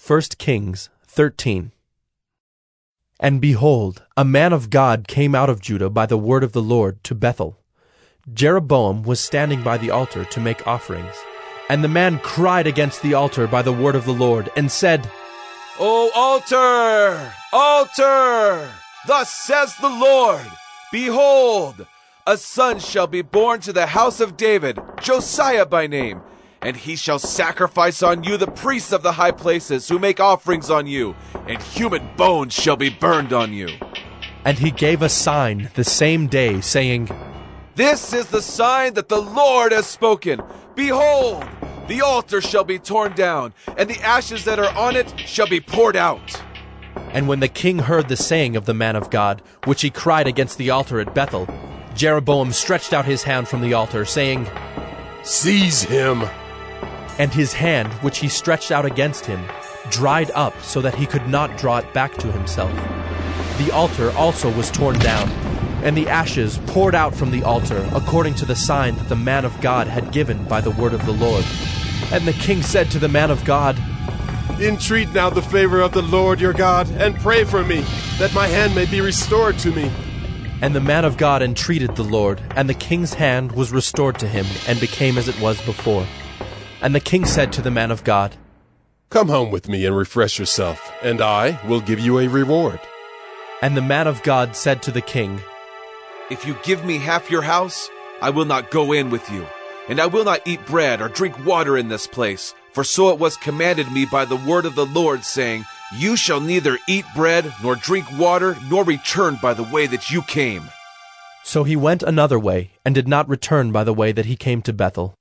1 Kings 13. And behold, a man of God came out of Judah by the word of the Lord to Bethel. Jeroboam was standing by the altar to make offerings. And the man cried against the altar by the word of the Lord, and said, O altar, altar! Thus says the Lord, Behold, a son shall be born to the house of David, Josiah by name, and he shall sacrifice on you the priests of the high places who make offerings on you, and human bones shall be burned on you. And he gave a sign the same day, saying, This is the sign that the Lord has spoken. Behold, the altar shall be torn down, and the ashes that are on it shall be poured out. And when the king heard the saying of the man of God, which he cried against the altar at Bethel, Jeroboam stretched out his hand from the altar, saying, Seize him! And his hand, which he stretched out against him, dried up so that he could not draw it back to himself. The altar also was torn down, and the ashes poured out from the altar, according to the sign that the man of God had given by the word of the Lord. And the king said to the man of God, Entreat now the favor of the Lord your God, and pray for me, that my hand may be restored to me. And the man of God entreated the Lord, and the king's hand was restored to him, and became as it was before. And the king said to the man of God, Come home with me and refresh yourself, and I will give you a reward. And the man of God said to the king, If you give me half your house, I will not go in with you, and I will not eat bread or drink water in this place. For so it was commanded me by the word of the Lord, saying, You shall neither eat bread, nor drink water, nor return by the way that you came. So he went another way, and did not return by the way that he came to Bethel.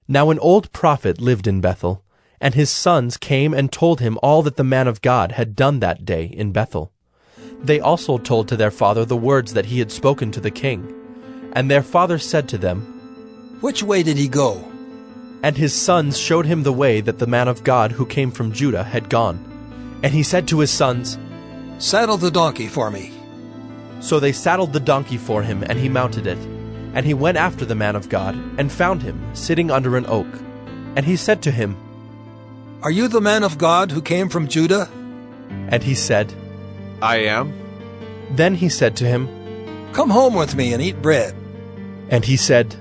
Now an old prophet lived in Bethel, and his sons came and told him all that the man of God had done that day in Bethel. They also told to their father the words that he had spoken to the king. And their father said to them, Which way did he go? And his sons showed him the way that the man of God who came from Judah had gone. And he said to his sons, Saddle the donkey for me. So they saddled the donkey for him, and he mounted it. And he went after the man of God, and found him sitting under an oak. And he said to him, Are you the man of God who came from Judah? And he said, I am. Then he said to him, Come home with me and eat bread. And he said,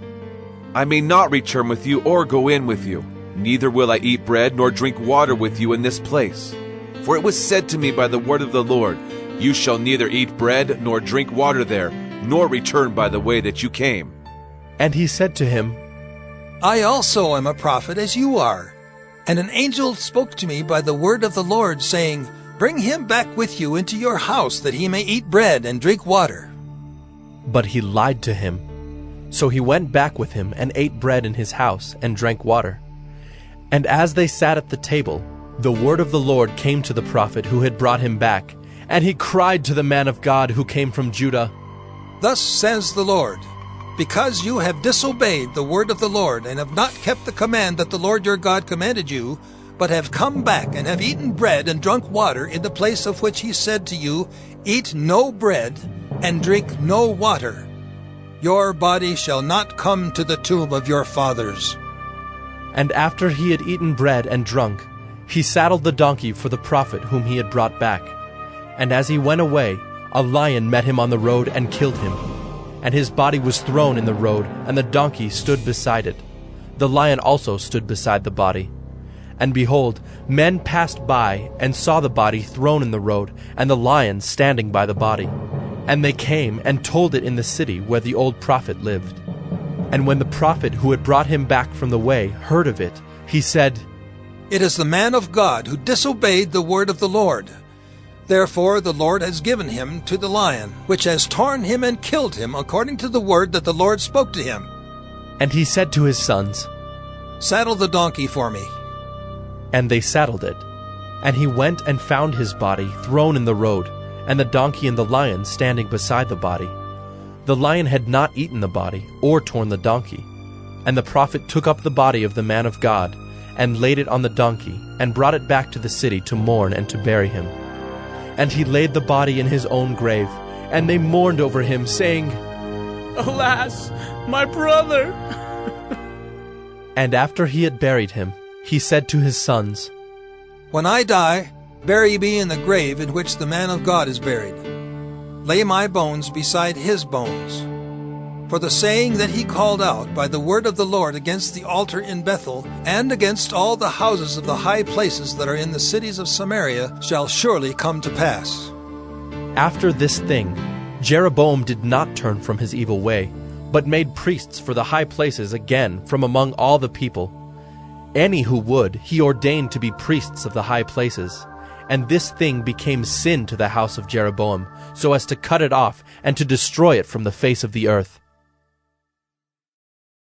I may not return with you or go in with you. Neither will I eat bread nor drink water with you in this place. For it was said to me by the word of the Lord, You shall neither eat bread nor drink water there, nor return by the way that you came. And he said to him, I also am a prophet as you are. And an angel spoke to me by the word of the Lord, saying, Bring him back with you into your house, that he may eat bread and drink water. But he lied to him. So he went back with him, and ate bread in his house, and drank water. And as they sat at the table, the word of the Lord came to the prophet who had brought him back. And he cried to the man of God who came from Judah, Thus says the Lord, Because you have disobeyed the word of the Lord, and have not kept the command that the Lord your God commanded you, but have come back and have eaten bread and drunk water in the place of which he said to you, Eat no bread and drink no water, your body shall not come to the tomb of your fathers. And after he had eaten bread and drunk, he saddled the donkey for the prophet whom he had brought back. And as he went away, a lion met him on the road and killed him. And his body was thrown in the road, and the donkey stood beside it. The lion also stood beside the body. And behold, men passed by, and saw the body thrown in the road, and the lion standing by the body. And they came and told it in the city where the old prophet lived. And when the prophet who had brought him back from the way heard of it, he said, It is the man of God who disobeyed the word of the Lord. Therefore the Lord has given him to the lion, which has torn him and killed him according to the word that the Lord spoke to him. And he said to his sons, Saddle the donkey for me. And they saddled it. And he went and found his body thrown in the road, and the donkey and the lion standing beside the body. The lion had not eaten the body, or torn the donkey. And the prophet took up the body of the man of God, and laid it on the donkey, and brought it back to the city to mourn and to bury him. And he laid the body in his own grave, and they mourned over him, saying, Alas, my brother! And after he had buried him, he said to his sons, When I die, bury me in the grave in which the man of God is buried. Lay my bones beside his bones. For the saying that he called out by the word of the Lord against the altar in Bethel, and against all the houses of the high places that are in the cities of Samaria, shall surely come to pass. After this thing, Jeroboam did not turn from his evil way, but made priests for the high places again from among all the people. Any who would, he ordained to be priests of the high places. And this thing became sin to the house of Jeroboam, so as to cut it off and to destroy it from the face of the earth.